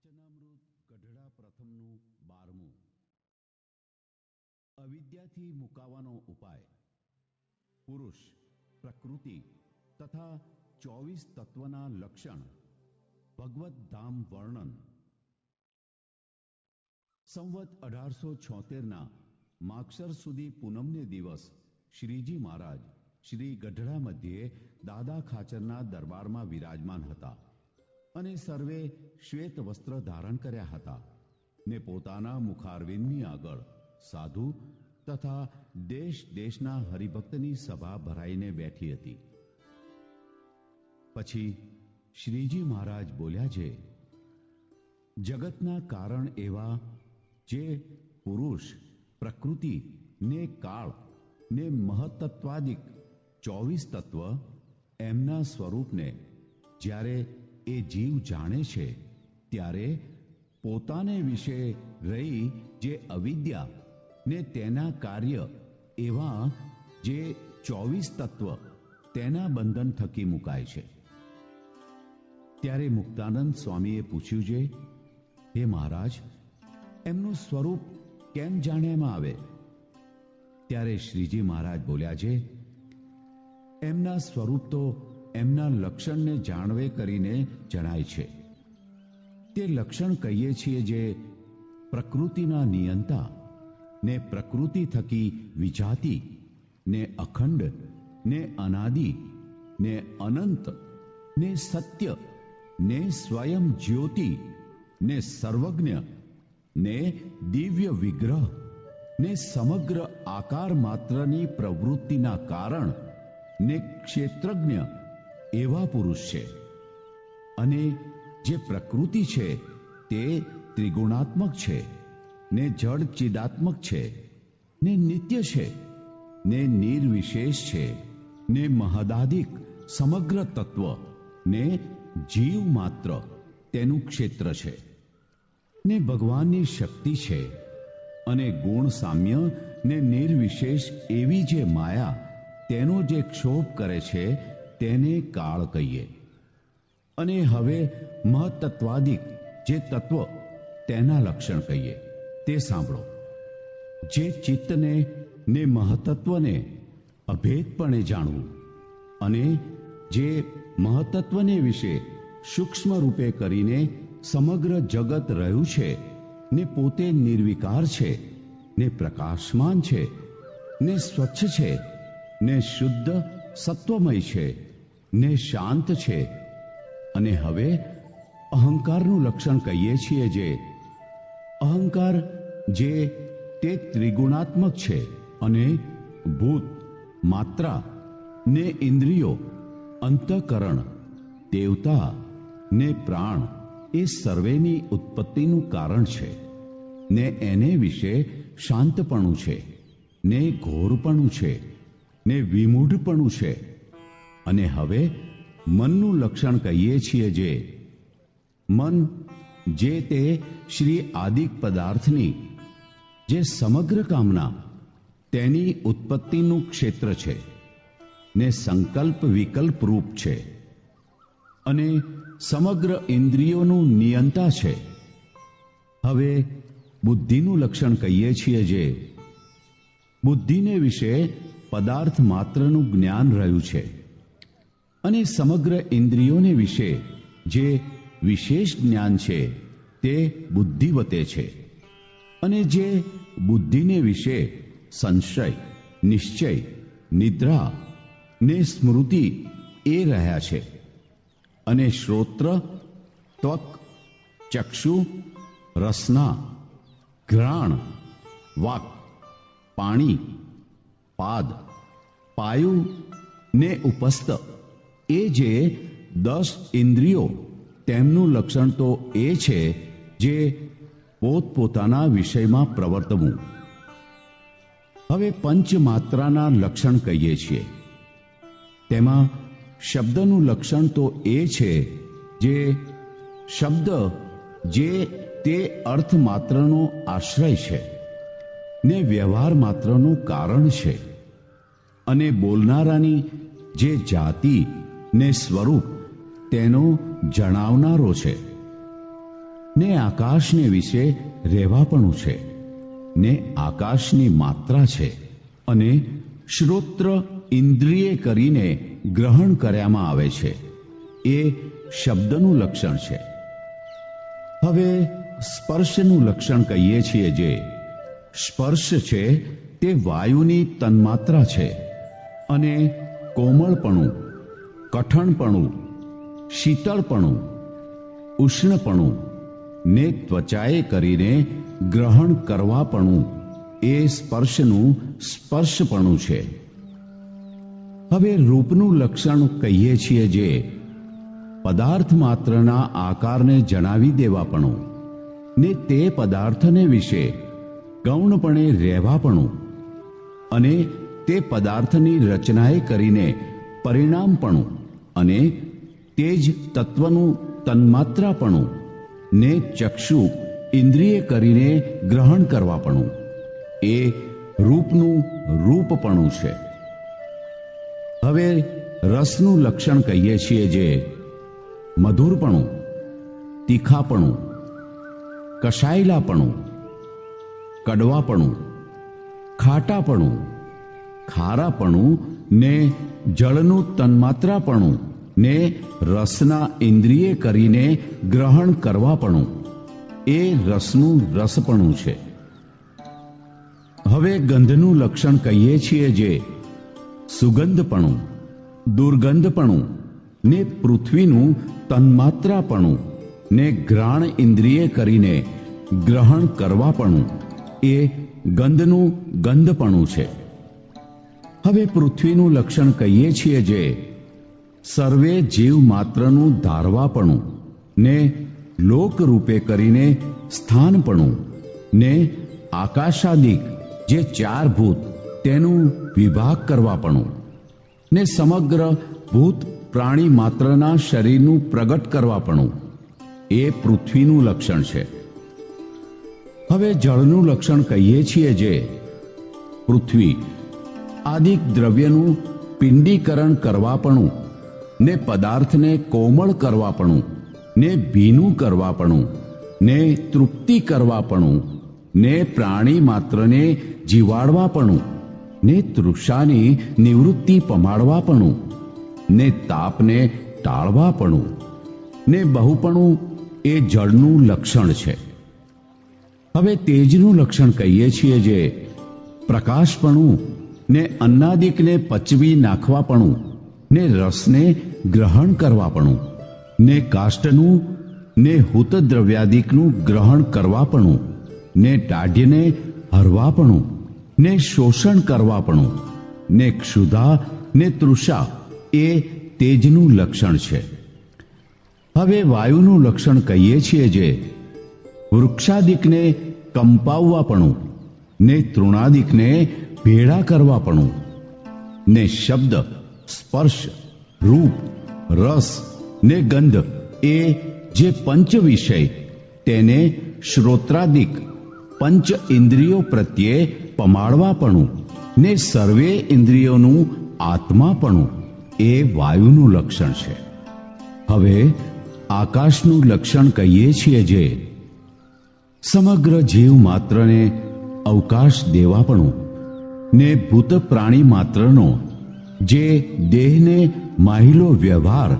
વચનામૃત ગઢડા પ્રથમનું 12મું. અવિદ્યાથી મુકાવાનો ઉપાય. પુરુષ, પ્રકૃતિ તથા 24 તત્વના લક્ષણ. ભગવત ધામ વર્ણન. સંવત 1876ના માગસર સુધી પૂનમને દિવસ શ્રીજી મહારાજ શ્રી ગઢડા મધ્યે દાદા ખાચરના દરબારમાં વિરાજમાન હતા અને સર્વે શ્વેત વસ્ત્ર ધારણ કર્યા હતા ને પોતાના મુખારવિંદની આગળ સાધુ તથા દેશ દેશના હરિભક્તની સભા ભરાઈને બેઠી હતી. પછી શ્રીજી મહારાજ બોલ્યા છે, જગતના કારણ એવા જે પુરુષ, પ્રકૃતિ ને કાળ ને મહત્તત્વાદિક 24 તત્વ એમના સ્વરૂપને જ્યારે એ જીવ જાણે છે ત્યારે પોતાને વિશે રહી જે અવિદ્યા ને તેના કાર્ય એવા જે 24 તત્વ તેના બંધન થકી મુકાય છે. ત્યારે મુક્તાનંદ સ્વામીએ પૂછ્યું છે, હે મહારાજ, એમનું સ્વરૂપ કેમ જાણ્યામાં આવે? ત્યારે શ્રીજી મહારાજ બોલ્યા છે, એમના સ્વરૂપ તો એમના લક્ષણને જાણવે કરીને જણાય છે. તે લક્ષણ કહીએ છીએ જે પ્રકૃતિના નિયંતા ને પ્રકૃતિ થકી વિજાતિ ને અખંડ ને અનાદિ ને અનંત ને સત્ય ને સ્વયં જ્યોતિ ને સર્વજ્ઞ ને દિવ્ય વિગ્રહ ને સમગ્ર આકાર માત્રની પ્રવૃત્તિના કારણ ને ક્ષેત્રજ્ઞ એવા પુરુષ છે. અને જે પ્રકૃતિ છે તે ત્રિગુણાત્મક છે ને જડ ચિદાત્મક છે ને નિત્ય છે ને નિર્વિશેષ છે ને મહદાદિક સમગ્ર તત્વ ને જીવ માત્ર તેનું ક્ષેત્ર છે ને ભગવાનની શક્તિ છે અને ગુણ સામ્ય ને નિર્વિશેષ એવી જે માયા તેનો જે ક્ષોભ કરે છે તેને કાળ કહીએ. અને હવે મહત્તત્વાદિક જે તત્વ તેના લક્ષણ કહીએ તે સાંભળો. જે ચિત્તને ને મહત્તત્વને અભેદપણે જાણવું અને જે મહત્તત્વને વિશે સૂક્ષ્મ રૂપે કરીને સમગ્ર જગત રહ્યું છે ને પોતે નિર્વિકાર છે ને પ્રકાશમાન છે ને સ્વચ્છ છે ને શુદ્ધ સત્વમય છે ને શાંત છે. અને હવે અહંકારનું લક્ષણ કહીએ છીએ જે અહંકાર જે તે ત્રિગુણાત્મક છે અને ભૂત, માત્રા ને ઇન્દ્રિયો, અંતઃકરણ, દેવતા ને પ્રાણ એ સર્વેની ઉત્પત્તિનું કારણ છે ને એને વિશે શાંતપણું છે ને ઘોરપણું છે ને વિમૂઢપણું છે. અને હવે મનનું લક્ષણ કહીએ છીએ જે મન જે તે શ્રી આદિક પદાર્થની જે સમગ્ર કામના તેની ઉત્પત્તિનું ક્ષેત્ર છે ને સંકલ્પ વિકલ્પ રૂપ છે અને સમગ્ર ઇન્દ્રિયોનું નિયંતા છે. હવે બુદ્ધિનું લક્ષણ કહીએ છીએ જે બુદ્ધિને વિશે પદાર્થ માત્રનું જ્ઞાન રહ્યું છે અને સમગ્ર ઇન્દ્રિયોને વિશે જે વિશેષ જ્ઞાન છે તે બુદ્ધિવતે છે. અને જે બુદ્ધિને વિશે સંશય, નિશ્ચય, નિદ્રા ને સ્મૃતિ એ રહ્યા છે. અને શ્રોત્ર, ત્વક, ચક્ષુ, રસના, ઘ્રાણ, વાક, પાણી, પાદ, પાયુ ને ઉપસ્થ એ જે 10 ઇન્દ્રિયો તેમનું લક્ષણ તો એ છે જે પોતપોતાના વિષયમાં પ્રવર્તવું. હવે પંચ માત્રાના લક્ષણ કહીએ છીએ. તેમાં શબ્દનું લક્ષણ તો એ છે જે શબ્દ જે તે અર્થ માત્રનો આશ્રય છે ને વ્યવહાર માત્રનું કારણ છે અને બોલનારાની જે જાતિ ને સ્વરૂપ તેનો જણાવનારો છે. ને આકાશને વિશે રહેવાપણું છે, ને આકાશની માત્રા છે, અને શ્રોત્ર ઇન્દ્રિય કરીને ગ્રહણ કર્યામાં આવે છે, એ શબ્દનું લક્ષણ છે. હવે સ્પર્શનું લક્ષણ કહીએ છીએ. જે સ્પર્શ છે તે વાયુની તન્માત્રા છે, અને કોમળપણું, કઠણપણું, શીતળપણું, ઉષ્ણપણું ને ત્વચાએ કરીને ગ્રહણ કરવાપણું એ સ્પર્શનું સ્પર્શપણું છે. હવે રૂપનું લક્ષણ કહીએ છીએ. જે પદાર્થ માત્રના આકારને જણાવી દેવાપણું, ને તે પદાર્થને વિશે ગૌણપણે રહેવાપણું, અને તે પદાર્થની રચનાએ કરીને પરિણામપણું, અને તે જ તત્વનું તન્માત્રાપણું, ને ચક્ષુ ઇન્દ્રિય કરીને ગ્રહણ કરવાપણું એ રૂપનું રૂપપણું છે. હવે રસનું લક્ષણ કહીએ છીએ. જે મધુરપણું, તીખાપણું, કસાયેલાપણું, કડવાપણું, ખાટાપણું, ખારાપણું ને જળનું તન્માત્રાપણું ને રસના ઇન્દ્રિય કરીને ગ્રહણ કરવાપણું એ રસનું રસપણું છે. હવે ગંધનું લક્ષણ કહીએ છીએ. જે સુગંધપણું, દુર્ગંધપણું ને પૃથ્વીનું તન્માત્રાપણું ને ઘ્રાણ ઇન્દ્રિય કરીને ગ્રહણ કરવાપણું એ ગંધનું ગંધપણું છે. હવે પૃથ્વીનું લક્ષણ કહીએ છીએ. જે સર્વે જીવ માત્રનું ધારવાપણું ને લોકરૂપે કરીને સ્થાનપણું ને આકાશાદિક જે ચાર ભૂત તેનું વિભાગ કરવાપણું ને સમગ્ર ભૂત પ્રાણી માત્રના શરીરનું પ્રગટ કરવાપણું એ પૃથ્વીનું લક્ષણ છે. હવે જળનું લક્ષણ કહીએ છીએ. જે પૃથ્વી આદિક દ્રવ્યનું પિંડીકરણ કરવાપણું ને પદાર્થને કોમળ કરવાપણું ને ભીનું કરવાપણું ને તૃપ્તિ કરવાપણું ને પ્રાણી માત્રને જીવાડવાપણું ને તૃષાની નિવૃત્તિ પમાડવાપણું ને તાપને ટાળવાપણું ને બહુપણું એ જળનું લક્ષણ છે. હવે તેજનું લક્ષણ કહીએ છીએ. જે પ્રકાશપણું ને અન્નાદિકને પચવી નાખવાપણું ને રસને ગ્રહણ કરવાપણું ને કાષ્ટનું ને હુત દ્રવ્યાદિકનું ગ્રહણ કરવાપણું ને દાઢ્યને હરવાપણું ને શોષણ કરવાપણું ને ક્ષુધા ને તૃષા એ તેજનું લક્ષણ છે. હવે વાયુનું લક્ષણ કહીએ છીએ. જે વૃક્ષાદિકને કંપાવવાપણું ને તૃણાદિકને ભેળા કરવાપણું ને શબ્દ, સ્પર્શ, રૂપ, રસ ને ગંધ એ જે પંચ વિષય તેને શ્રોત્રાદિક પંચ ઇન્દ્રિયો પ્રત્યે પમાડવાપણું ને સર્વે ઇન્દ્રિયોનું આત્માપણું એ વાયુનું લક્ષણ છે. હવે આકાશનું લક્ષણ કહીએ છીએ. જે સમગ્ર જીવ માત્રને અવકાશ દેવાપણું ને ભૂત પ્રાણી માત્રનો જે દેહને માહિલો વ્યવહાર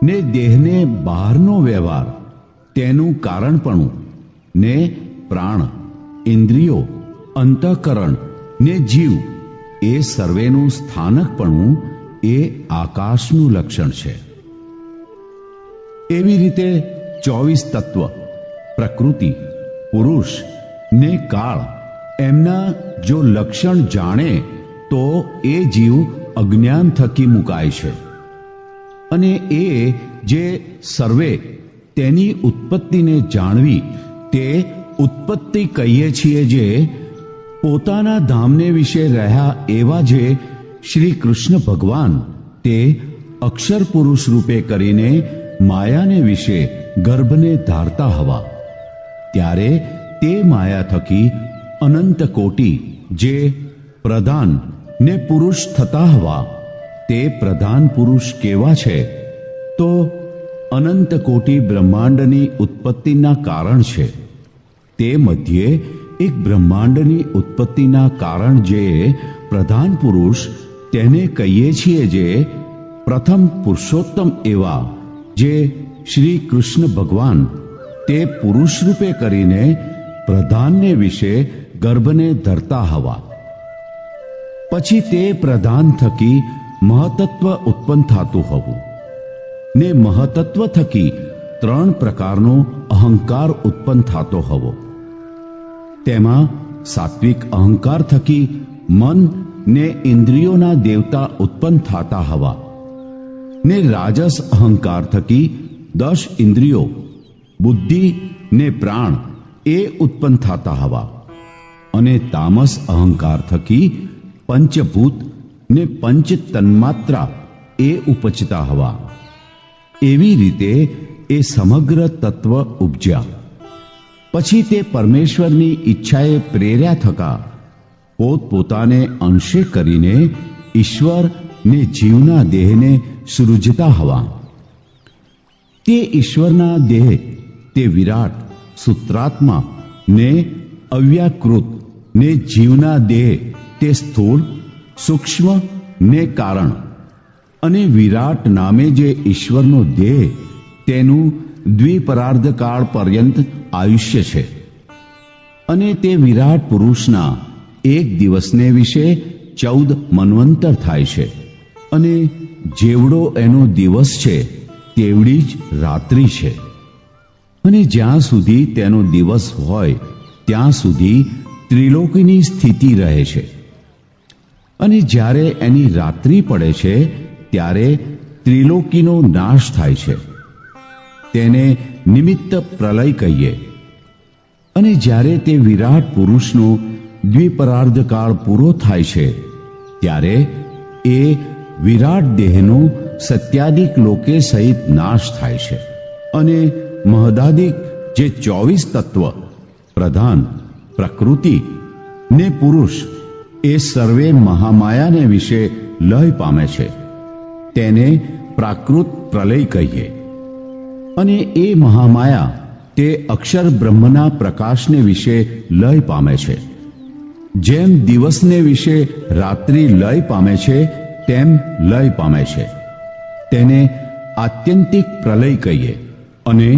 ને દેહને બહારનો વ્યવહાર તેનું કારણપણું ને પ્રાણ, ઇન્દ્રિયો, અંતઃકરણ ને જીવ એ સર્વેનું સ્થાનકપણું એ આકાશનું લક્ષણ છે. એવી રીતે 24 તત્વ, પ્રકૃતિ, પુરુષ ને કાળ એમના જો લક્ષણ જાણે તો એ જીવ અજ્ઞાન થકી મુકાય છે. અને એ જે સર્વે તેની ઉત્પત્તિને જાણવી તે ઉત્પત્તિ કહીએ છીએ. જે પોતાના ધામને વિશે રહ્યા એવા જે શ્રી કૃષ્ણ ભગવાન તે અક્ષર પુરુષ રૂપે કરીને માયાને વિશે ગર્ભને ધારતા હવા, ત્યારે તે માયા થકી અનંત કોટી જે પ્રધાન ને પુરુષ થતા હવા તે પ્રધાન પુરુષ કેવા છે? તો અનંત કોટી બ્રહ્માંડની ઉત્પત્તિના કારણ છે. તે મધ્યે એક બ્રહ્માંડની ઉત્પત્તિના કારણ જે પ્રધાન પુરુષ તેને કહીએ છીએ, જે પ્રથમ પુરુષોત્તમ એવા જે શ્રી કૃષ્ણ ભગવાન તે પુરુષ રૂપે કરીને પ્રધાનને વિશે ગર્ભને ધરતા હવા. પછી તે પ્રધાન થકી મહતત્વ ઉત્પન્ન થતું હોવું ને મહતત્વ થકી 3 પ્રકારનો અહંકાર ઉત્પન્ન થતો હોવો. તેમાં સાત્વિક અહંકાર થકી મન ને ઇન્દ્રિયોના દેવતા ઉત્પન્ન થતા હવા ને રાજસ અહંકાર થકી 10 ઇન્દ્રિયો, બુદ્ધિ ને પ્રાણ એ ઉત્પન્ન થતા હવા અને તામસ અહંકાર થકી પંચભૂત ને પંચ તન્માત્રા એ ઉપજતા હવા. એવી રીતે એ સમગ્ર તત્વ ઉપજ્યા. પછી તે પરમેશ્વરની ઈચ્છાએ પ્રેર્યા થકા પોતપોતાને અંશે કરીને ઈશ્વર ને જીવના દેહને સૃજતા હવા. તે ઈશ્વરના દેહ તે વિરાટ સૂત્રાત્મા ને અવ્યાકૃત ને જીવના દેહ તે સ્થૂળ સૂક્ષ્મ ને કારણ અને વિરાટ નામે જે ઈશ્વરનો દેહ તેનું દ્વિપરાર્ધ કાળ પર્યંત આયુષ્ય છે. અને તે વિરાટ પુરુષના એક દિવસને વિશે 14 મન્વંતર થાય છે. અને જેવડો એનો દિવસ છે તેવડી જ રાત્રિ છે. અને જ્યાં સુધી તેનો દિવસ હોય ત્યાં સુધી ત્રિલોકીની સ્થિતિ રહે છે. અને જ્યારે એની રાત્રિ પડે છે ત્યારે ત્રિલોકીનો નાશ થાય છે. તેને નિમિત્ત પ્રલય કહીએ. અને જ્યારે તે વિરાટ પુરુષનો દ્વિપરાર્ધ કાળ પૂરો થાય છે ત્યારે એ વિરાટ દેહનો સત્યાદિક લોકે સહિત નાશ થાય છે. અને મહદાદિક જે 24 તત્વ પ્રધાન, પ્રકૃતિ ને પુરુષ એ સર્વે મહામાયાને વિશે લય પામે છે. તેને પ્રાકૃત પ્રલય કહીએ. અને એ મહામાયા તે અક્ષર બ્રહ્મના પ્રકાશને વિશે લય પામે છે. જેમ દિવસને વિશે રાત્રિ લય પામે છે તેમ લય પામે છે. તેને આત્યંતિક પ્રલય કહીએ. અને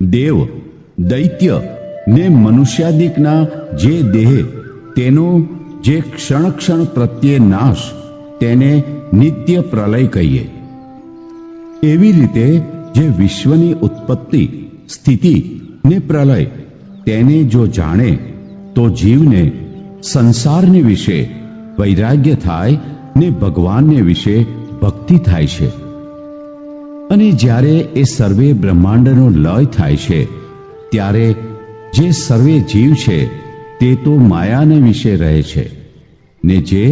દેવ, દૈત્ય ને મનુષ્યાદિકના જે દેહ તેનો જે ક્ષણ ક્ષણ પ્રત્યે નાશ તેને નિત્ય પ્રલય કહીએ. એવી રીતે જે વિશ્વની ઉત્પત્તિ, સ્થિતિ ને પ્રલય તેને જો જાણે તો જીવને સંસારને વિશે વૈરાગ્ય થાય ને ભગવાનને વિશે ભક્તિ થાય છે. અને જ્યારે એ સર્વે બ્રહ્માંડનો લય થાય છે ત્યારે જે સર્વે જીવ છે તે તો માયાને વિશે રહે છે ને જે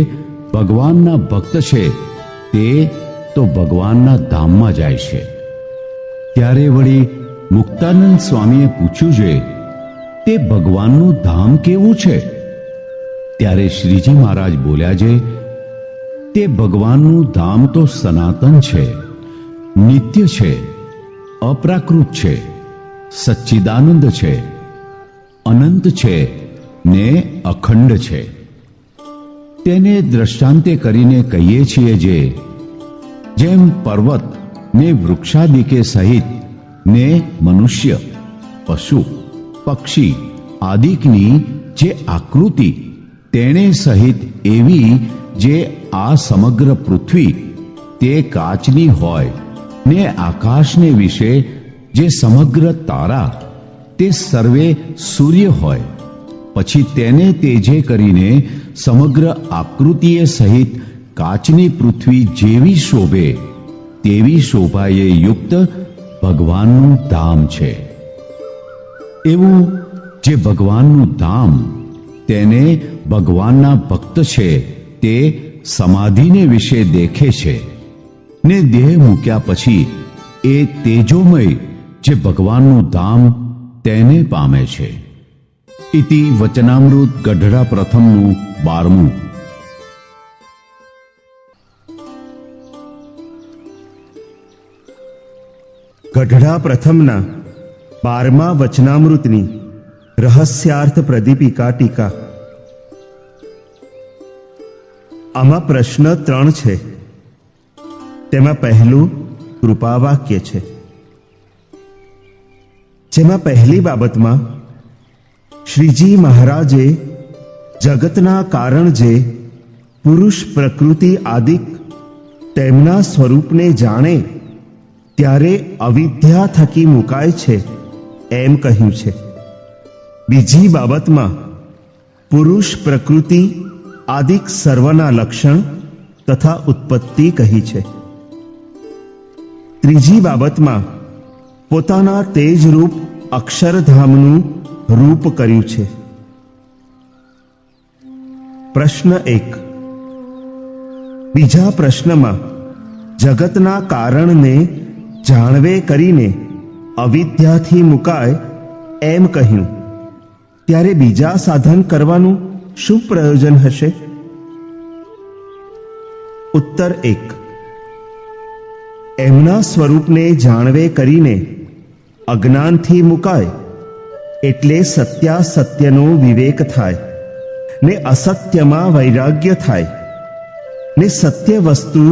ભગવાનના ભક્ત છે તે તો ભગવાનના ધામમાં જાય છે. ત્યારે વળી મુક્તાનંદ સ્વામીએ પૂછ્યું છે, તે ભગવાનનું ધામ કેવું છે? ત્યારે શ્રીજી મહારાજ બોલ્યા છે, તે ભગવાનનું ધામ તો સનાતન છે, નિત્ય છે, અપ્રાકૃત છે, સચ્ચિદાનંદ છે, અનંત છે ને અખંડ છે. તેને દ્રષ્ટાંતે કરીને કહીએ છીએ જે જેમ પર્વત ને વૃક્ષાદિકે સહિત ને મનુષ્ય, પશુ, પક્ષી આદિકની જે આકૃતિ તેણે સહિત એવી જે આ સમગ્ર પૃથ્વી તે કાચની હોય ને આકાશને વિશે જે સમગ્ર તારા તે સર્વે સૂર્ય હોય, પછી તેને તેજે કરીને સમગ્ર આકૃતિએ સહિત કાચની પૃથ્વી જેવી શોભે તેવી શોભાએ યુક્ત ભગવાનનું ધામ છે. એવું જે ભગવાનનું ધામ તેને ભગવાનના ભક્ત છે તે સમાધિને વિશે દેખે છે ને દેહ મૂક્યા પછી એ તેજોમય જે ભગવાનનું ધામ તેને પામે છે. ઇતિ વચનામૃત ગઢડા પ્રથમનું 12મું. ગઢડા પ્રથમના 12મા વચનામૃતની રહસ્યાર્થ પ્રદીપિકા ટીકા. આમાં પ્રશ્ન 3 છે. તેમાં પહેલું કૃપા વાક્ય છે, જેમાં પહેલી બાબતમાં શ્રીજી મહારાજે જગતના કારણ જે પુરુષ પ્રકૃતિ આદિક તેમના સ્વરૂપને જાણે ત્યારે અવિદ્યા થકી મુકાય છે એમ કહ્યું છે. બીજી બાબતમાં પુરુષ પ્રકૃતિ આદિક સર્વના લક્ષણ તથા ઉત્પત્તિ કહી છે. ત્રીજી બાબતમાં પોતાના તેજરૂપ અક્ષરધામનું રૂપ કર્યું છે. પ્રશ્ન 1. બીજા પ્રશ્નમાં જગતના કારણને જાણવે કરીને અવિદ્યાથી મુકાય એમ કહ્યું, ત્યારે બીજા સાધન કરવાનું શું પ્રયોજન હશે? ઉત્તર 1. એમના સ્વરૂપને જાણવે કરીને અજ્ઞાનથી મુકાય એટલે સત્યાસત્યનો વિવેક થાય ને અસત્યમાં વૈરાગ્ય થાય ને સત્ય વસ્તુ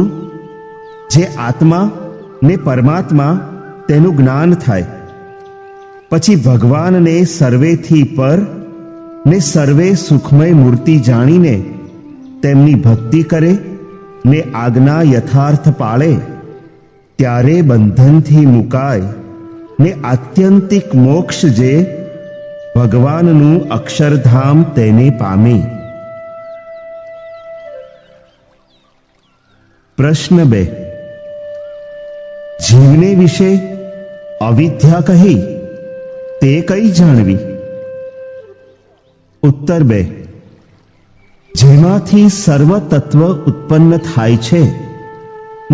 જે આત્મા ને પરમાત્મા તેનું જ્ઞાન થાય. પછી ભગવાનને સર્વેથી પર ને સર્વે સુખમય મૂર્તિ જાણીને તેમની ભક્તિ કરે ને આજ્ઞા યથાર્થ પાળે ત્યારે બંધનથી મુકાય ને આત્યંતિક મોક્ષ જે ભગવાનનું અક્ષરધામ તેને પામે. પ્રશ્ન 2. જીવને વિશે અવિદ્યા કહી તે કઈ જાણવી? ઉત્તર 2. જેમાંથી સર્વ તત્વ ઉત્પન્ન થાય છે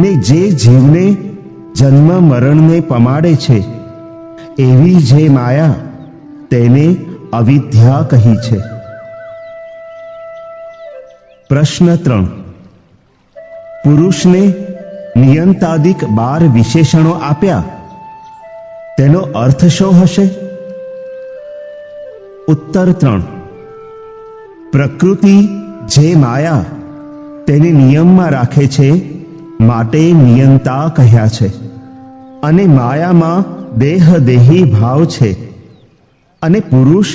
ને જે જીવને જન્મ મરણને પમાડે છે એવી જે માયા તેને અવિદ્યા કહી છે. પ્રશ્ન 3. પુરુષને નિયંતાદિક 12 વિશેષણો આપ્યા તેનો અર્થ શું હશે? ઉત્તર 3. પ્રકૃતિ જે માયા તેને નિયમમાં રાખે છે માટે નિયંતા કહ્યા છે, અને માયામાં દેહદેહી ભાવ છે, અને પુરુષ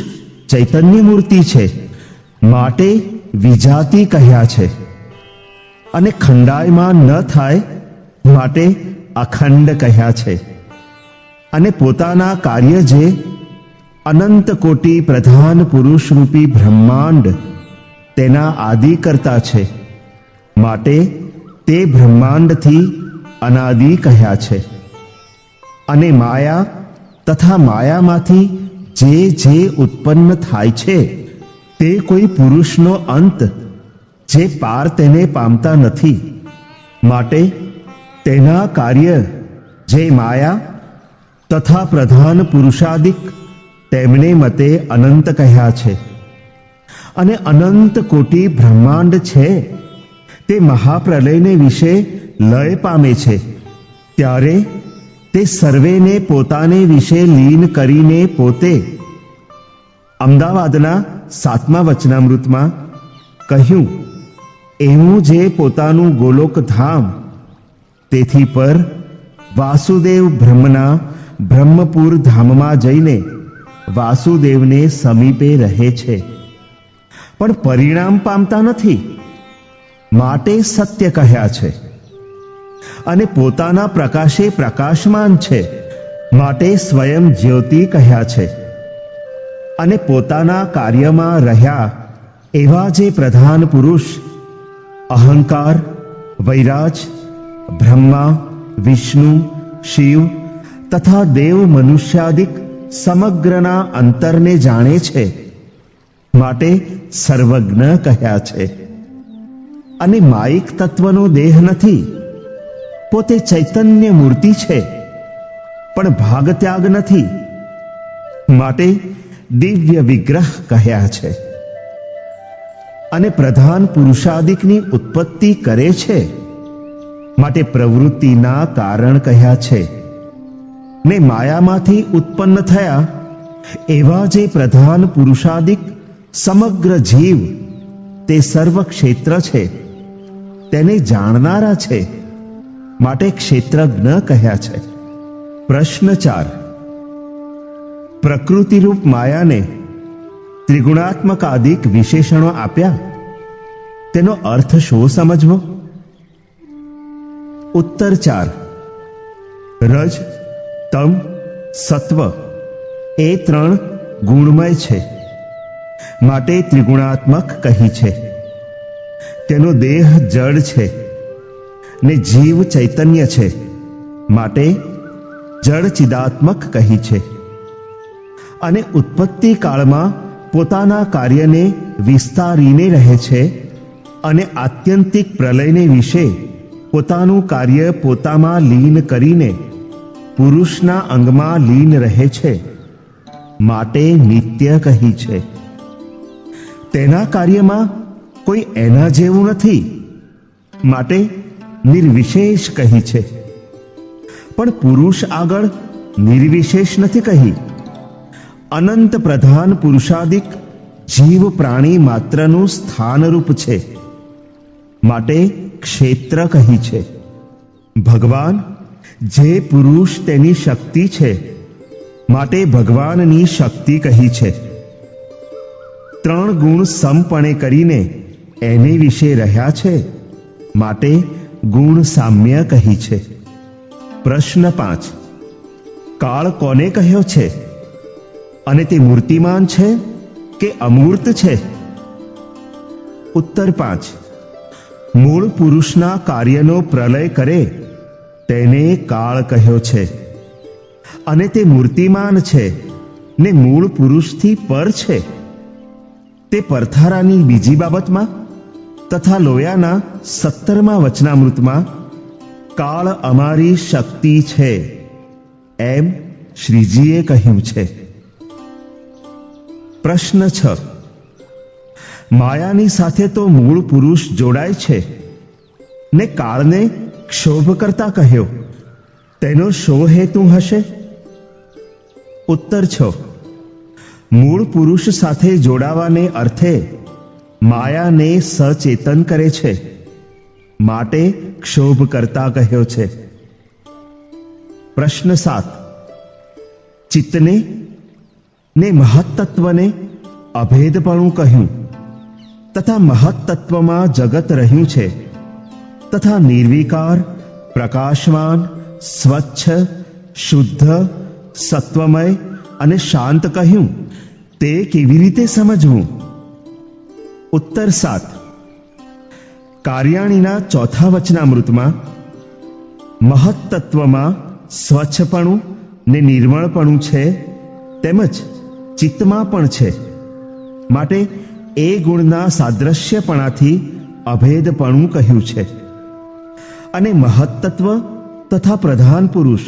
ચૈતન્ય મૂર્તિ છે માટે વિજાતિ કહ્યા છે, અને ખંડાયમાન ન થાય માટે અખંડ કહ્યા છે, અને પોતાના કાર્ય જે અનંત કોટી પ્રધાન પુરુષ રૂપી બ્રહ્માંડ તેના આદિ કરતા છે માટે તે બ્રહ્માંડથી અનાદિ કહ્યા છે. અને માયા તથા માયામાંથી જે ઉત્પન્ન થાય છે તે કોઈ પુરુષનો અંત જે પાર તેને પામતા નથી માટે તેના કાર્ય જે માયા તથા પ્રધાન પુરુષાદિક તેમને મતે અનંત કહ્યા છે. અને અનંત કોટી બ્રહ્માંડ છે તે મહાપ્રલયને વિશે લય પામે છે ત્યારે તે સર્વેને પોતાને વિશે લીન કરીને પોતે અમદાવાદના 7મા વચનામૃતમાં કહ્યું એવું જે પોતાનું ગોલોક ધામ તેથી પર વાસુદેવ બ્રહ્મના બ્રહ્મપુર ધામમાં જઈને વાસુદેવને સમીપે રહે છે, પણ પરિણામ પામતા નથી માટે સત્ય કહ્યા છે. અને પોતાના પ્રકાશે પ્રકાશમાન છે માટે સ્વયં જ્યોતિ કહ્યા છે. અને પોતાના કાર્યમાં રહ્યા એવા જે પ્રધાન પુરુષ અહંકાર, વૈરાજ, બ્રહ્મા, વિષ્ણુ, શિવ તથા દેવ મનુષ્યાદિક સમગ્રના અંતરને જાણે છે માટે સર્વજ્ઞ કહ્યા છે. અને માયિક તત્વનો દેહ નથી, પોતે ચૈતન્ય મૂર્તિ છે, પણ ભાગત્યાગ નથી માટે દિવ્ય વિગ્રહ કહ્યા છે. અને પ્રધાન પુરુષાદિકની ઉત્પત્તિ કરે છે માટે પ્રવૃત્તિના કારણ કહ્યા છે ને માયામાંથી ઉત્પન્ન થયા એવા જે પ્રધાન પુરુષાદિક સમગ્ર જીવ તે સર્વ ક્ષેત્ર છે, તેને જાણનારા છે, માટે ક્ષેત્રજ્ઞ કહ્યા છે. પ્રશ્ન 4. પ્રકૃતિરૂપ માયાને ત્રિગુણાત્મકાદિક વિશેષણો આપ્યા, તેનો અર્થ શો સમજવો? ઉત્તર 4. રજ, તમ, સત્વ એ 3 ગુણમય છે, માટે ત્રિગુણાત્મક કહી છે. તેનો દેહ જડ છે ને જીવ ચૈતન્ય છે, માટે જડ ચિદાત્મક કહી છે. અને ઉત્પત્તિ કાળમાં પોતાના કાર્યને વિસ્તારીને રહે છે અને આત્યંતિક પ્રલયને વિશે પોતાનું કાર્ય પોતામાં લીન કરીને પુરુષના અંગમાં લીન રહે છે, માટે નિત્ય કહી છે. તેના કાર્યમાં કોઈ એના જેવું નથી, માટે નિર્વિશેષ કહી છે. પણ પુરુષ આગળ નિર્વિશેષ નથી કહી. અનંત પ્રધાન પુરુષાદિક જીવ પ્રાણી માત્રનું સ્થાનરૂપ છે, માટે ક્ષેત્ર કહી છે. ભગવાન જે પુરુષ તેની શક્તિ છે, માટે ભગવાનની શક્તિ કહી છે. 3 ગુણ સમપણે કરીને એને વિશે રહ્યા છે, માટે ગુણ સામ્ય કહી છે. પ્રશ્ન 5. કાળ કોને કહ્યો છે? અને તે મૂર્તિમાન છે કે અમૂર્ત છે? ઉત્તર 5. મૂળ પુરુષના કાર્યનો પ્રલય કરે તેને કાળ કહ્યો છે. અને તે મૂર્તિમાન છે ને મૂળ પુરુષથી પર છે. તે પરથારાની બીજી બાબતમાં તથા લોયાના 17મા વચનામૃતમાં કાળ અમારી શક્તિ છે એમ શ્રીજીએ કહ્યું છે. પ્રશ્ન 6. માયાની સાથે તો મૂળ પુરુષ જોડાય છે ને કાળને ક્ષોભ કરતા કહ્યો, તેનો શો હેતુ હશે? ઉત્તર 6. મૂળ પુરુષ સાથે જોડાવાને અર્થે માયાને સચેતન કરે છે, માટે ક્ષોભ કરતા કહ્યો છે. પ્રશ્ન 7. ચિત્તને ને મહત્તત્વને અભેદપણું કહ્યું તથા મહત્તત્વમાં જગત રહ્યું છે તથા નિર્વિકાર, પ્રકાશવાન, સ્વચ્છ, શુદ્ધ, સત્વમય અને શાંત કહ્યું, તે કેવી રીતે સમજવું? ઉત્તર 7. કાર્યાણીના 4થા વચનામૃતમાં મહત્તત્વમાં સ્વચ્છપણું ને નિર્મળપણું છે, તેમજ ચિત્તમાં પણ છે, માટે એ ગુણના સાદ્રશ્યપણાથી અભેદપણું કહ્યું છે. અને મહત્તત્વ તથા પ્રધાન પુરુષ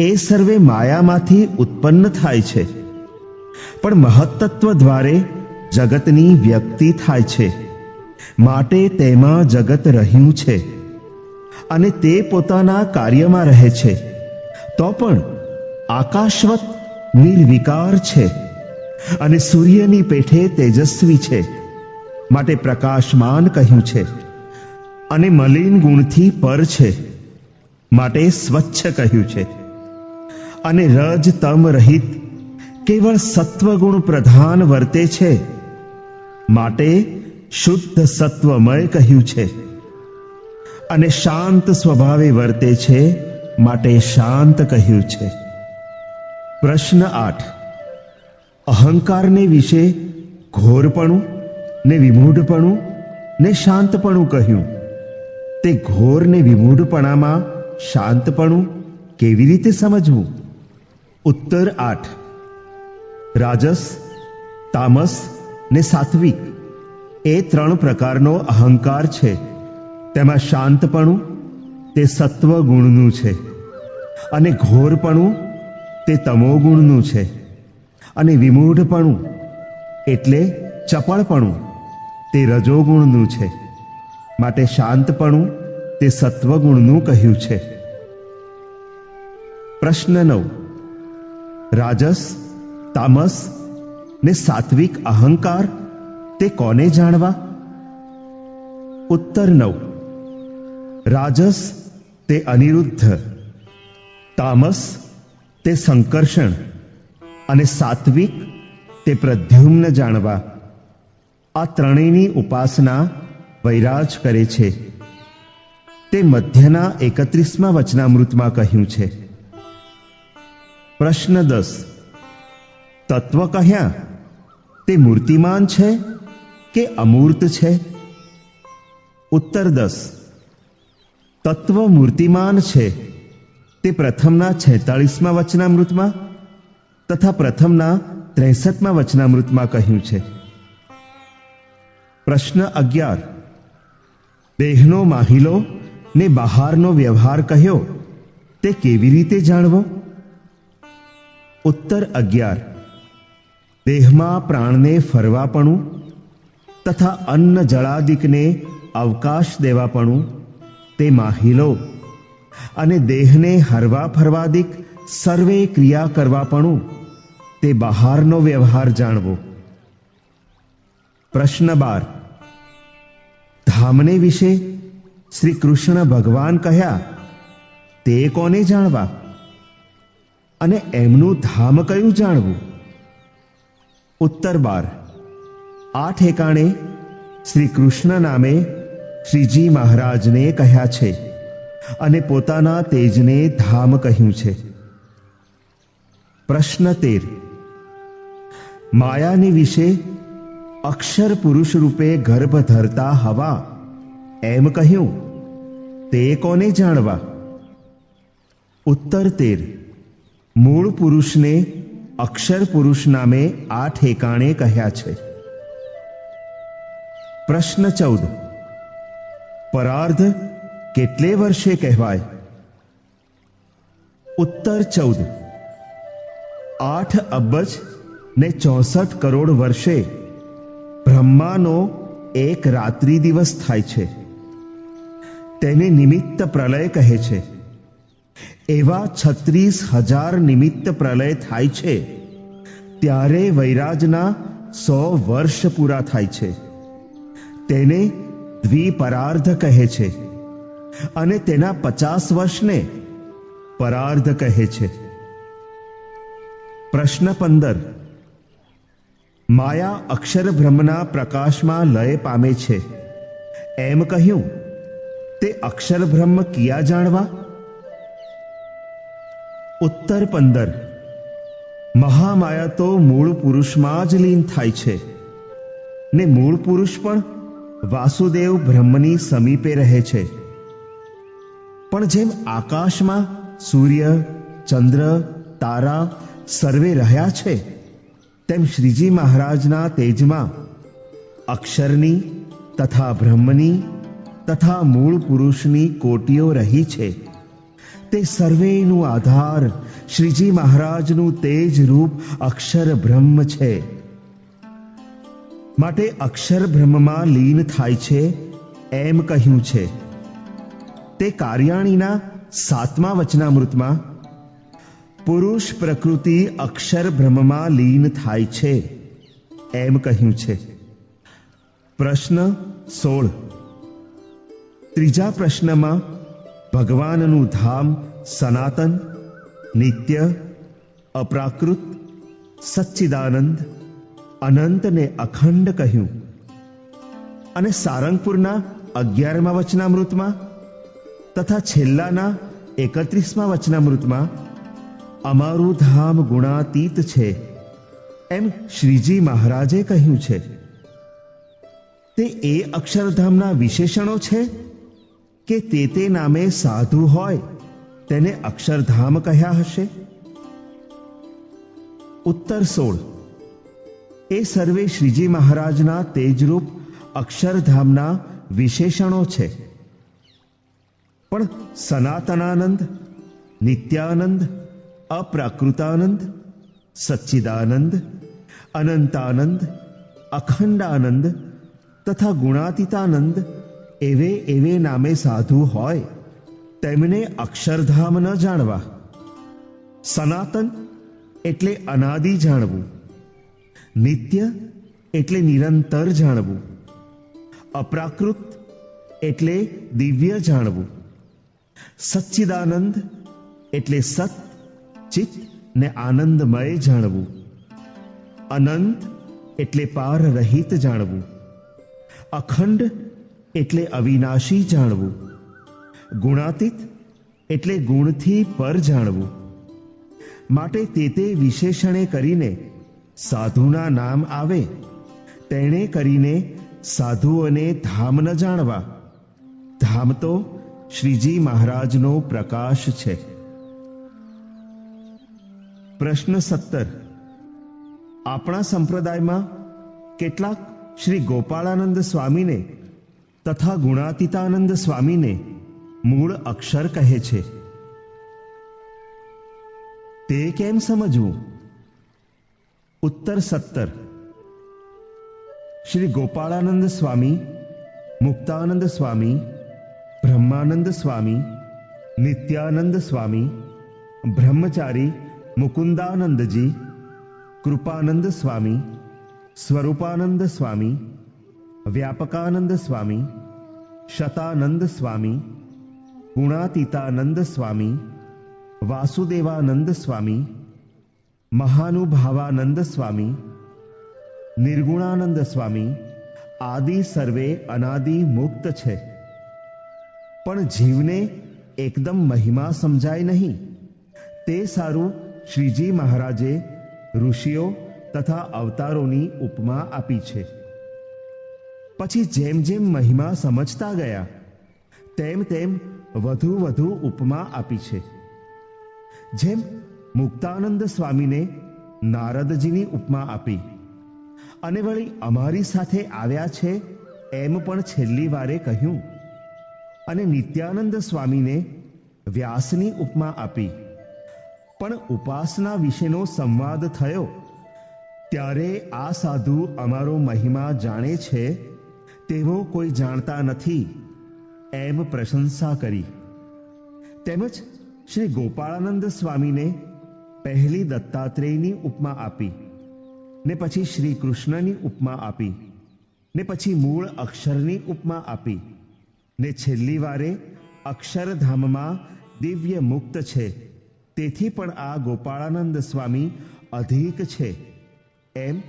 એ સર્વે માયામાંથી ઉત્પન્ન થાય છે, પણ મહત્તત્વ દ્વારે જગતની વ્યક્તિ થાય છે, માટે તેમાં જગત રહ્યું છે અને તે પોતાના કાર્યમાં રહે છે, તો પણ આકાશવત નિર્વિકાર છે અને સૂર્યની પેઠે તેજસ્વી છે, માટે પ્રકાશમાન કહ્યું છે. અને મલિન ગુણથી પર છે, માટે સ્વચ્છ કહ્યું છે. અને રજ તમ રહિત કેવળ સત્વગુણ પ્રધાન વર્તે છે, માટે શુદ્ધ સત્વમય કહ્યું છે. અને શાંત સ્વભાવે વર્તે છે, માટે શાંત કહ્યું છે. પ્રશ્ન 8. અહંકારને વિશે ઘોરપણું ને વિમૂઢપણું ને શાંતપણું કહ્યું, તે ઘોર ને વિમૂઢપણામાં શાંતપણું કેવી રીતે સમજવું? ઉત્તર 8. રાજસ, તામસ ને સાત્વિક એ 3 પ્રકારનો અહંકાર છે. તેમાં શાંતપણું તે સત્વ ગુણનું છે, અને ઘોરપણું તે તમોગુણનું છે, અને વિમૂઢપણું એટલે ચપળપણું તે રજોગુણનું છે, માટે શાંતપણું તે સત્વગુણનું કહ્યું છે. પ્રશ્ન 9. રાજસ, તામસ ને સાત્વિક અહંકાર તે કોને જાણવા? ઉત્તર 9. રાજસ તે અનિરુદ્ધ, તામસ તે સંકર્ષણ અને સાત્વિક તે પ્રદ્યુમ્ન જાણવા. આ ત્રણેયની ઉપાસના વૈરાજ કરે છે. તે મધ્યના 31મા વચનામૃતમાં કહ્યું છે. પ્રશ્ન 10. તત્વ કહ્યા તે મૂર્તિમાન છે કે અમૂર્ત છે? ઉત્તર 10. તત્વ મૂર્તિમાન છે તે પ્રથમના 46મા વચનામૃતમાં તથા પ્રથમના 63મા વચનામૃતમાં કહ્યું છે. પ્રશ્ન 11. દેહનો માહિલો ને બહારનો વ્યવહાર કહ્યો તે કેવી રીતે જાણવો? ઉત્તર 11. દેહમાં પ્રાણને ફરવાપણું તથા અન્ન જળાદિકને અવકાશ દેવાપણું તે માહિલો અને દેહને હરવા ફરવાદિક સર્વે ક્રિયા કરવાપણું તે બહારનો વ્યવહાર જાણવો. પ્રશ્ન 12. ધામને વિશે શ્રી કૃષ્ણ ભગવાન કહ્યા તે કોને જાણવા અને એમનું ધામ કયું જાણવું? ઉત્તર 12. આ ઠેકાણે શ્રી કૃષ્ણ નામે શ્રીજી મહારાજને કહ્યા છે અને પોતાના તેજને ધામ કહ્યું છે. પ્રશ્ન 13. માયાની વિશે અક્ષર પુરુષ રૂપે ગર્ભ ધરતા હવા એમ કહ્યું તે કોને જાણવા? ઉત્તર 13. મૂળ પુરુષને અક્ષર પુરુષ નામે આ ઠેકાણે કહ્યા છે. પ્રશ્ન 14. પરાર્ધ કેટલે વર્ષે કહેવાય? ઉત્તર 14. 8 અબજ ને 64 કરોડ વર્ષે બ્રહ્માનો એક રાત્રિ દિવસ થાય છે. તેને નિમિત્ત પ્રલય કહે છે. એવા 36,000 નિમિત્ત પ્રલય થાય છે ત્યારે વૈરાજના 100 વર્ષ પૂરા થાય છે. તેને દ્વિપરાર્ધ કહે છે અને તેના 50 વર્ષને પરાર્ધ કહે છે. પ્રશ્ન 15. માયા અક્ષર બ્રહ્મના પ્રકાશમાં લય પામે છે એમ કહ્યું તે અક્ષર બ્રહ્મ કિયા જાણવા? ઉત્તર 15. મહામાયા તો મૂળ પુરુષમાં જ લીન થાય છે ને મૂળ પુરુષ પણ વાસુદેવ બ્રહ્મની સમીપે રહે છે. પણ જેમ આકાશમાં સૂર્ય, ચંદ્ર, તારા સર્વે રહ્યા છે તેમ શ્રીજી મહારાજના તેજમાં અક્ષરની તથા બ્રહ્મની તથા મૂળ પુરુષની કોટીઓ રહી છે. તે સર્વેનું આધાર શ્રીજી મહારાજનું તેજ રૂપ અક્ષર બ્રહ્મ છે. માટે અક્ષર બ્રહ્મમાં લીન થાય છે એમ કહ્યું છે. તે કાર્યાણીના 7મા વચનામૃતમાં પુરુષ પ્રકૃતિ અક્ષર બ્રહ્મમાં લીન થાય છે એમ કહ્યું છે. પ્રશ્ન 16. ત્રીજા પ્રશ્નમાં ભગવાનનું ધામ સનાતન, નિત્ય, અપ્રાકૃત, સચ્ચિદાનંદ, અનંત ને અખંડ કહ્યું અને સારંગપુરના 11મા વચનામૃતમાં તથા છેલ્લાના 31મા વચનામૃતમાં અમારું ધામ ગુણાતીત છે એમ શ્રીજી મહારાજે કહ્યું છે. તે એ અક્ષરધામના વિશેષણો છે કે તે નામે સાધુ હોય તેને અક્ષરધામ કહ્યા હશે? ઉત્તર 16. એ સર્વે શ્રીજી મહારાજના તેજરૂપ અક્ષરધામના વિશેષણો છે. પણ સનાતનાનંદ, નિત્યાનંદ, અપ્રાકૃતાનંદ, સચ્ચિદાનંદ, અનંતાનંદ, અખંડાનંદ તથા ગુણાતીતાનંદ એવે નામે સાધુ હોય તેમને અક્ષરધામ ન જાણવા. સનાતન એટલે અનાદિ જાણવું, નિત્ય એટલે નિરંતર જાણવું, અપ્રાકૃત એટલે દિવ્ય જાણવું, સચ્ચિદાનંદ એટલે સત, ચિત્ત ને આનંદમય જાણવું, અનંત એટલે પાર રહિત જાણવું, અખંડ એટલે અવિનાશી જાણવું, ગુણાતીત એટલે ગુણથી પર જાણવું. માટે તે વિશેષણે કરીને સાધુના નામ આવે તેણે કરીને સાધુઓને ધામ ન જાણવા. ધામ તો શ્રીજી મહારાજનો પ્રકાશ છે. પ્રશ્ન 17. આપણા સંપ્રદાયમાં કેટલાક શ્રી ગોપાળાનંદ સ્વામીને તથા ગુણાતીતાનંદ સ્વામીને મૂળ અક્ષર કહે છે. તે કેમ સમજવું? ઉત્તર 17. શ્રી ગોપાળાનંદ સ્વામી, મુક્તાનંદ સ્વામી, બ્રહ્માનંદ સ્વામી, નિત્યાનંદ સ્વામી, બ્રહ્મચારી મુકુંદાનંદજી, કૃપાનંદ સ્વામી, સ્વરૂપાનંદ સ્વામી, વ્યાપકાનંદ સ્વામી, શતાનંદ સ્વામી, ગુણાતીતાનંદ સ્વામી, વાસુદેવાનંદ સ્વામી, મહાનુભાવાનંદ સ્વામી, નિર્ગુણાનંદ સ્વામી આદિ સર્વે અનાદિ મુક્ત છે. પણ જીવને એકદમ મહિમા સમજાય નહીં. તે સારું શ્રીજી મહારાજે ઋષિઓ તથા અવતારોની ઉપમા આપી છે. પછી જેમ જેમ મહિમા સમજતા ગયા તેમ તેમ વધુ વધુ ઉપમા આપી છે. જેમ મુક્તાનંદ સ્વામીને નારદજીની ઉપમા આપી અને વળી અમારી સાથે આવ્યા છે એમ પણ છેલ્લી વારે કહ્યું, અને નિત્યાનંદ સ્વામીને વ્યાસની ઉપમા આપી. પણ ઉપાસના વિશેનો સંવાદ થયો ત્યારે આ સાધુ અમારો મહિમા જાણે છે તેવો કોઈ જાણતા નથી એમ પ્રશંસા કરી. તેમજ શ્રી ગોપાળાનંદ સ્વામીને પહેલી દત્તાત્રેયની ઉપમા આપી, ને પછી શ્રી કૃષ્ણની ઉપમા આપી, ને પછી મૂળ અક્ષરની ઉપમા આપી, ને છેલ્લી વારે અક્ષરધામમાં દિવ્ય મુક્ત છે તેથી પણ આ ગોપાળાનંદ સ્વામી અધિક છે એમ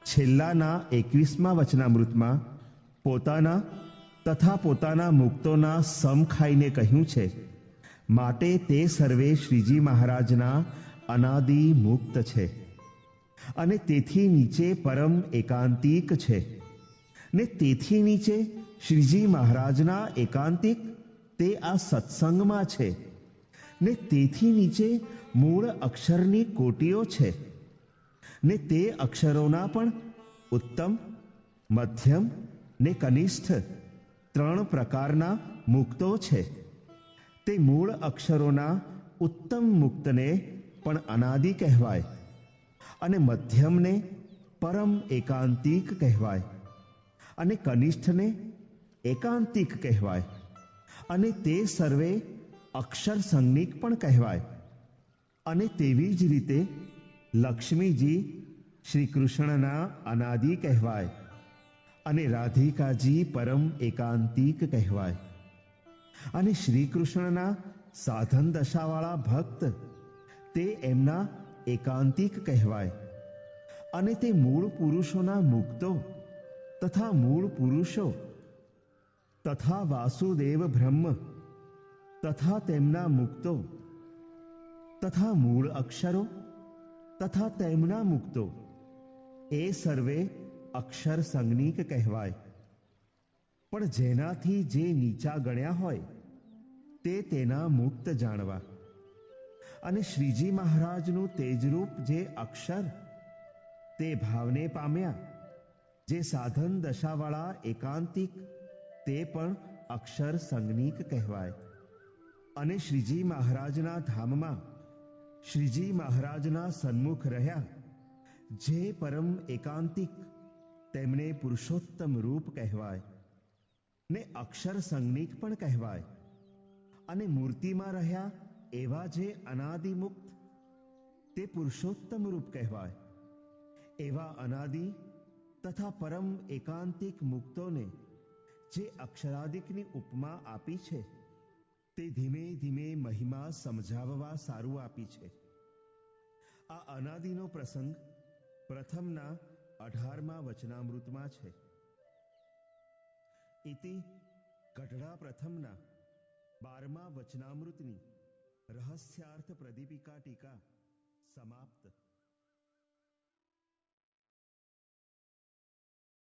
છેલ્લાના 21મા વચનામૃતમાં પોતાના તથા પોતાના મુક્તોના સમ ખાઈને કહ્યું છે. માટે તે સર્વે શ્રીજી મહારાજના અનાદિ મુક્ત છે અને તેથી નીચે પરમ એકાંતિક છે, ને તેથી નીચે શ્રીજી મહારાજના એકાંતિક તે આ સત્સંગમાં છે, ને તેથી નીચે મૂળ અક્ષરની કોટીઓ છે, ને તે અક્ષરોના પણ ઉત્તમ, મધ્યમ ને કનિષ્ઠ 3 પ્રકારના મુક્તો છે. તે મૂળ અક્ષરોના ઉત્તમ મુક્તને પણ અનાદિ કહેવાય, અને મધ્યમને પરમ એકાંતિક કહેવાય, અને કનિષ્ઠને એકાંતિક કહેવાય, અને તે સર્વે અક્ષર સંજ્ઞિક પણ કહેવાય. અને તેવી જ રીતે લક્ષ્મીજી શ્રી કૃષ્ણના અનાદિ કહેવાય, અને રાધિકાજી પરમ એકાંતિક કહેવાય, અને શ્રી કૃષ્ણના સાધન દશાવાળા ભક્ત તે એમના એકાંતિક કહેવાય, અને તે મૂળ પુરુષોના મુક્તો તથા મૂળ પુરુષો તથા વાસુદેવ બ્રહ્મ તથા તેમના મુક્તો તથા મૂળ અક્ષરો તથા તેમના મુક્તો એ સર્વે અક્ષર સંજ્ઞિક કહેવાય. પણ જેનાથી જે નીચા ગણ્યા હોય તે તેના મુક્ત જાણવા. અને શ્રીજી મહારાજનું તેજરૂપ જે અક્ષર તે ભાવને પામ્યા, જે સાધન દશાવાળા એકાંતિક તે પણ અક્ષર સંજ્ઞિક કહેવાય. અને શ્રીજી મહારાજના ધામમાં શ્રીજી મહારાજના સન્મુખ રહ્યા જે પરમ એકાંતિક તેમને પુરુષોત્તમ રૂપ કહેવાય, ને અક્ષર સંજ્ઞિક પણ કહેવાય. અને મૂર્તિમાં રહ્યા એવા જે અનાદિમુક્ત તે પુરુષોત્તમ રૂપ કહેવાય. એવા અનાદિ તથા પરમ એકાંતિક મુક્તોને જે અક્ષરાદિકની ઉપમા આપી છે તે ધીમે ધીમે મહિમા સમજાવવા સારું આપી છે. આ અનાદિનો પ્રસંગ પ્રથમના 18મા વચનામૃતમાં છે. ઇતિ ગઢડા પ્રથમના 12મા વચનામૃતની રહસ્યાર્થ પ્રદીપિકા ટીકા સમાપ્ત.